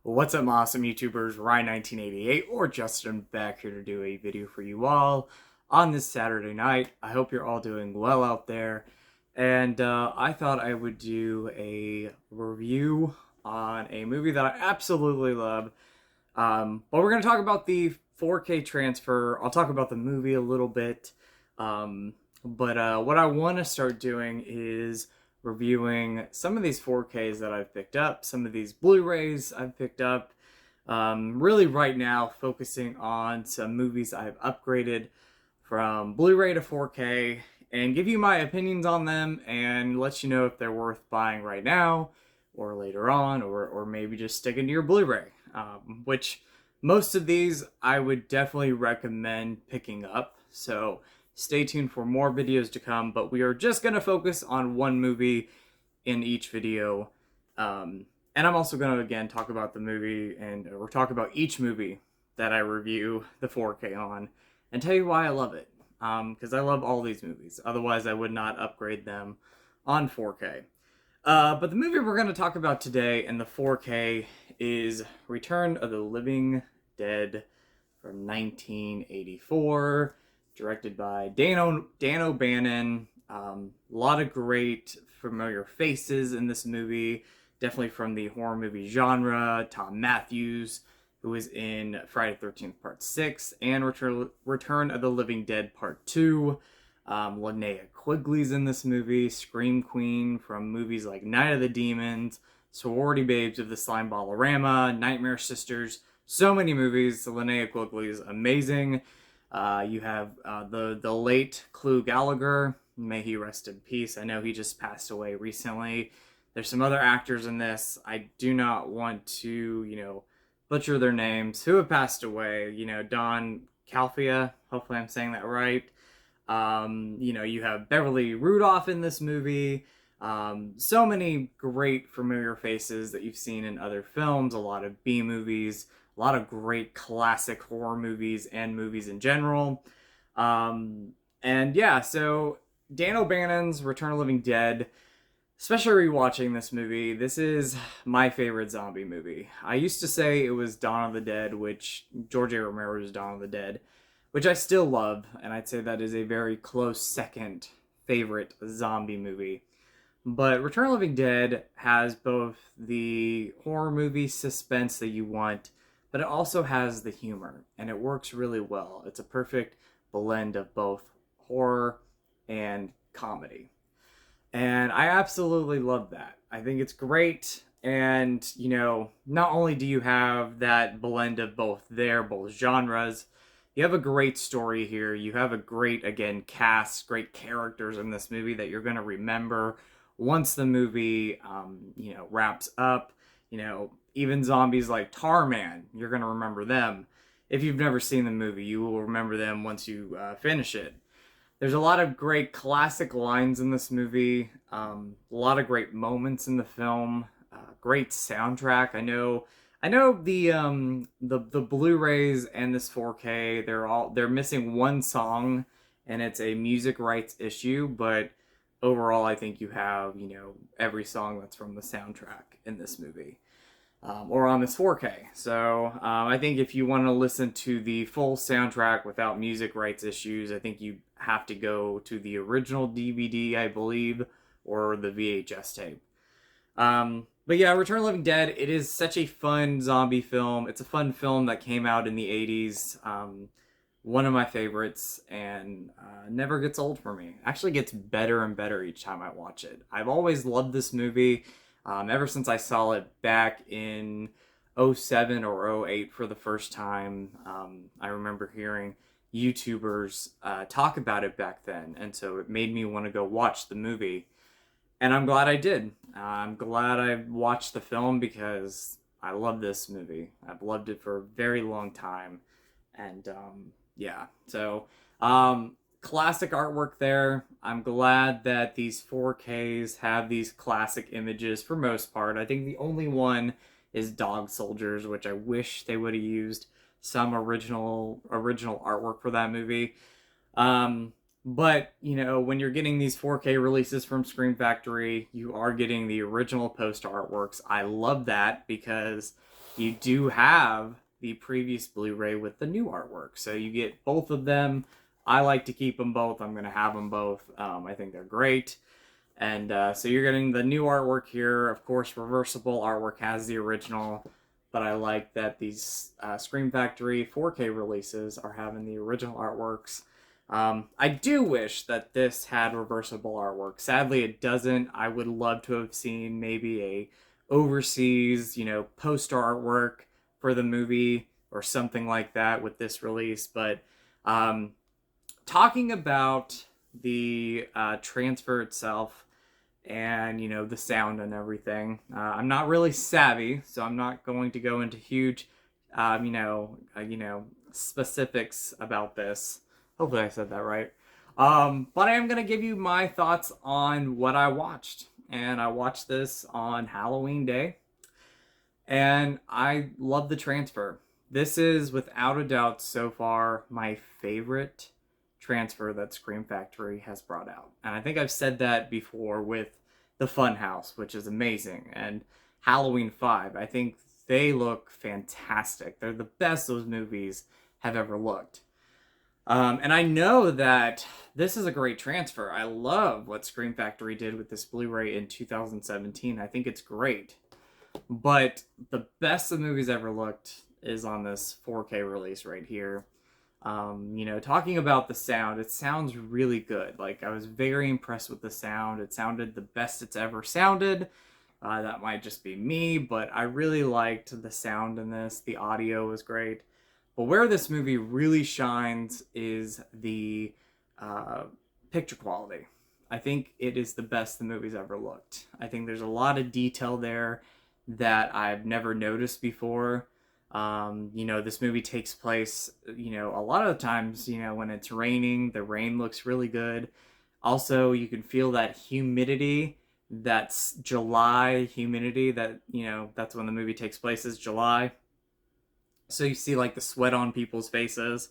What's up, awesome YouTubers? Ryan1988 or Justin back here to do a video for you all on this Saturday night. I hope you're all doing well out there. And I thought I would do a review on a movie that I absolutely love. But we're going to talk about the 4K transfer. I'll talk about the movie a little bit. But what I want to start doing is reviewing some of these 4Ks that I've picked up, some of these Blu-rays I've picked up. Really right now focusing on some movies I've upgraded from Blu-ray to 4K and give you my opinions on them and let you know if they're worth buying right now or later on, or maybe just sticking to your Blu-ray, which most of these I would definitely recommend picking up. So stay tuned for more videos to come, but we are just going to focus on one movie in each video. And I'm also going to, again, talk about the movie, and we're talking about each movie that I review the 4K on, and tell you why I love it. Because I love all these movies. Otherwise, I would not upgrade them on 4K. But the movie we're going to talk about today in the 4K is Return of the Living Dead from 1984. Directed by Dan O'Bannon. A lot of great familiar faces in this movie, definitely from the horror movie genre. Tom Matthews, who was in Friday the 13th Part 6 and Return of the Living Dead Part 2. Linnea Quigley's in this movie, Scream Queen from movies like Night of the Demons, Sorority Babes of the Slime Ballerama, Nightmare Sisters. So many movies. Linnea Quigley is amazing. You have the late Clu Gallagher. May he rest in peace. I know he just passed away recently. There's some other actors in this. I do not want to, butcher their names, who have passed away. Don Calfia. Hopefully I'm saying that right. You have Beverly Rudolph in this movie. So many great familiar faces that you've seen in other films. A lot of B movies. A lot of great classic horror movies and movies in general. And yeah, so Dan O'Bannon's Return of the Living Dead, especially rewatching this movie, this is my favorite zombie movie. I used to say it was Dawn of the Dead, which George A. Romero's Dawn of the Dead, which I still love, and I'd say that is a very close second favorite zombie movie. But Return of the Living Dead has both the horror movie suspense that you want, but it also has the humor, and it works really well. It's a perfect blend of both horror and comedy. And I absolutely love that. I think it's great. And, not only do you have that blend of both genres, you have a great story here. You have a great, again, cast, great characters in this movie that you're going to remember once the movie, wraps up. Even zombies like Tarman, you're going to remember them. If you've never seen the movie, you will remember them once you finish it. There's a lot of great classic lines in this movie, a lot of great moments in the film, great soundtrack. I know the Blu-rays and this 4K, they're missing one song, and it's a music rights issue, but overall I think you have, every song that's from the soundtrack in this movie. Or on this 4K. So I think if you want to listen to the full soundtrack without music rights issues, I think you have to go to the original DVD, I believe, or the VHS tape. But yeah, Return of the Living Dead, it is such a fun zombie film. It's a fun film that came out in the 80s. One of my favorites, and never gets old for me. Actually gets better and better each time I watch it. I've always loved this movie. Ever since I saw it back in 07 or 08 for the first time. I remember hearing YouTubers talk about it back then, and so it made me want to go watch the movie. And I'm glad I did. I'm glad I watched the film because I love this movie. I've loved it for a very long time. And yeah, so classic artwork there. I'm glad that these 4Ks have these classic images for most part. I think the only one is Dog Soldiers, which I wish they would have used some original artwork for that movie. But, you know, when you're getting these 4K releases from Scream Factory, you are getting the original poster artworks. I love that because you do have the previous Blu-ray with the new artwork. So you get both of them. I like to keep them both. I'm going to have them both. I think they're great. And so you're getting the new artwork here. Of course, reversible artwork has the original. But I like that these Scream Factory 4K releases are having the original artworks. I do wish that this had reversible artwork. Sadly, it doesn't. I would love to have seen maybe a overseas, you know, poster artwork for the movie or something like that with this release. But talking about the transfer itself and, you know, the sound and everything, I'm not really savvy, so I'm not going to go into huge, specifics about this. Hopefully I said that right. But I am going to give you my thoughts on what I watched. And I watched this on Halloween Day. And I love the transfer. This is, without a doubt, so far, my favorite transfer that Scream Factory has brought out. And I think I've said that before with the Funhouse, which is amazing, and Halloween 5. I think they look fantastic. They're the best those movies have ever looked. And I know that this is a great transfer. I love what Scream Factory did with this Blu-ray in 2017. I think it's great. But the best the movie's ever looked is on this 4K release right here. Talking about the sound, it sounds really good. Like, I was very impressed with the sound. It sounded the best it's ever sounded. That might just be me, but I really liked the sound in this. The audio was great. But where this movie really shines is the picture quality. I think it is the best the movie's ever looked. I think there's a lot of detail there that I've never noticed before. This movie takes place, a lot of the times, when it's raining, the rain looks really good. Also, you can feel that humidity, that's July humidity, that, that's when the movie takes place, is July. So you see like the sweat on people's faces.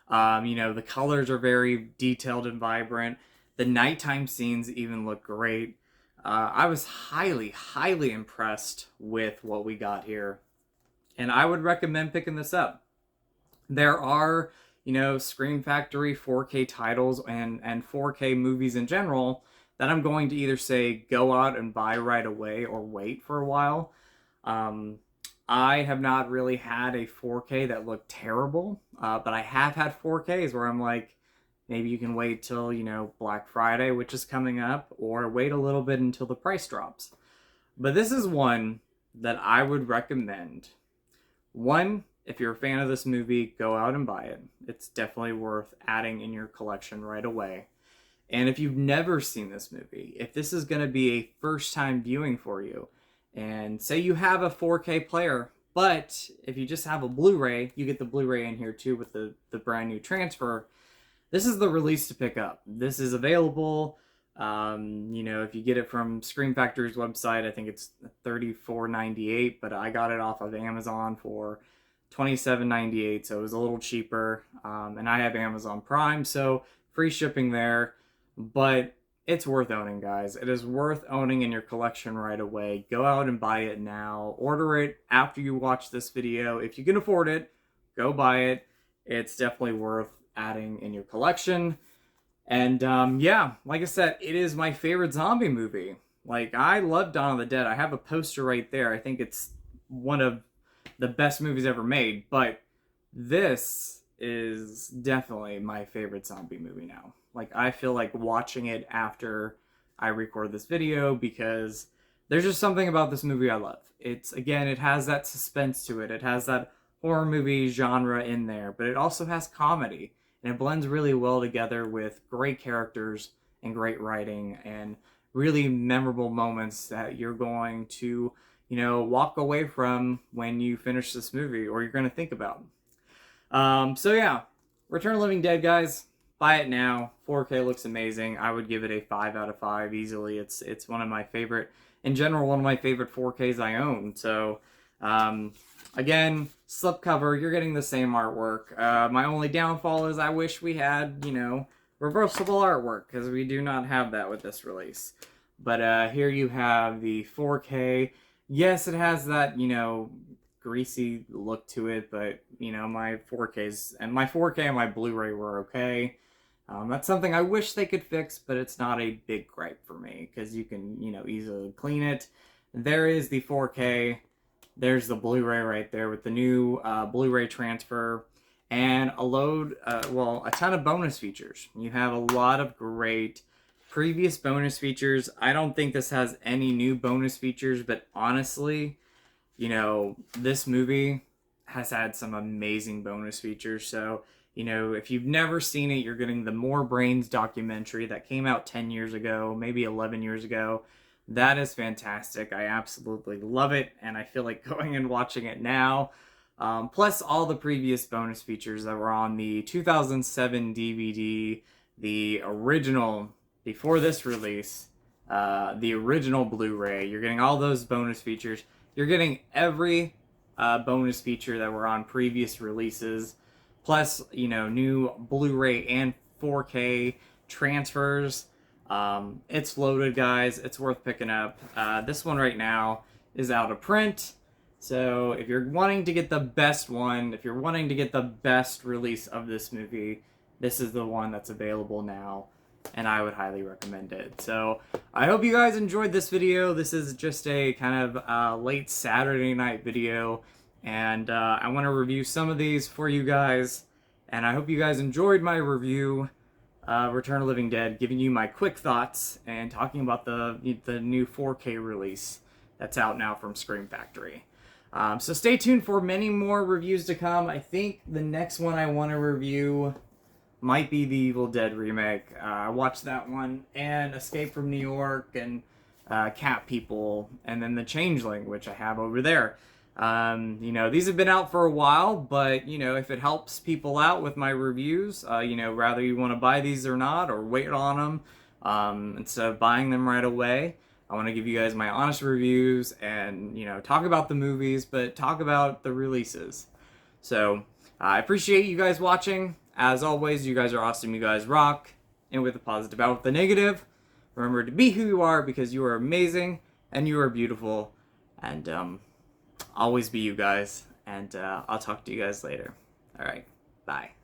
The colors are very detailed and vibrant. The nighttime scenes even look great. I was highly, highly impressed with what we got here. And I would recommend picking this up. There are, Scream Factory 4K titles and 4K movies in general that I'm going to either say go out and buy right away or wait for a while. I have not really had a 4K that looked terrible, but I have had 4Ks where I'm like, maybe you can wait till, Black Friday, which is coming up, or wait a little bit until the price drops. But this is one that I would recommend. One, if you're a fan of this movie, go out and buy it. It's definitely worth adding in your collection right away. And if you've never seen this movie, if this is going to be a first-time viewing for you, and say you have a 4K player, but if you just have a Blu-ray, you get the Blu-ray in here too with the brand new transfer. This is the release to pick up. This is available. If you get it from Scream Factory's website, I think it's $34.98, but I got it off of Amazon for $27.98, so it was a little cheaper. And I have Amazon Prime, so free shipping there. But it's worth owning, guys. It is worth owning in your collection right away. Go out and buy it now. Order it after you watch this video. If you can afford it, go buy it. It's definitely worth adding in your collection. And like I said, it is my favorite zombie movie. Like, I love Dawn of the Dead. I have a poster right there. I think it's one of the best movies ever made. But this is definitely my favorite zombie movie now. Like, I feel like watching it after I record this video because there's just something about this movie I love. It has that suspense to it. It has that horror movie genre in there, but it also has comedy. And it blends really well together with great characters and great writing and really memorable moments that you're going to, walk away from when you finish this movie or you're going to think about. Return of the Living Dead, guys. Buy it now. 4K looks amazing. I would give it a 5 out of 5 easily. It's one of my favorite, in general, one of my favorite 4Ks I own. So, again, slipcover, you're getting the same artwork. My only downfall is I wish we had, reversible artwork, because we do not have that with this release. But here you have the 4K. Yes, it has that, greasy look to it, but, my 4Ks and my 4K and my Blu-ray were okay. That's something I wish they could fix, but it's not a big gripe for me, because you can, easily clean it. There is the 4K. There's the Blu-ray right there with the new Blu-ray transfer and a ton of bonus features. You have a lot of great previous bonus features. I don't think this has any new bonus features, but honestly, this movie has had some amazing bonus features. So, if you've never seen it, you're getting the More Brains documentary that came out 10 years ago, maybe 11 years ago. That is fantastic. I absolutely love it, and I feel like going and watching it now. Plus all the previous bonus features that were on the 2007 DVD, the original, before this release, the original Blu-ray. You're getting all those bonus features. You're getting every bonus feature that were on previous releases, plus, new Blu-ray and 4K transfers. It's loaded, guys. It's worth picking up. This one right now is out of print. So if you're wanting to get the best one, if you're wanting to get the best release of this movie, this is the one that's available now, and I would highly recommend it. So I hope you guys enjoyed this video. This is just a kind of late Saturday night video, and I want to review some of these for you guys, and I hope you guys enjoyed my review. Return of the Living Dead, giving you my quick thoughts and talking about the new 4K release that's out now from Scream Factory. So stay tuned for many more reviews to come. I think the next one I want to review might be the Evil Dead remake. I watched that one, and Escape from New York, and Cat People, and then The Changeling, which I have over there. These have been out for a while, but, if it helps people out with my reviews, whether you want to buy these or not, or wait on them, instead of buying them right away, I want to give you guys my honest reviews and, talk about the movies, but talk about the releases. So, I appreciate you guys watching. As always, you guys are awesome, you guys rock. And with the positive out with the negative, remember to be who you are, because you are amazing, and you are beautiful, and, always be you guys, and I'll talk to you guys later. Alright, bye.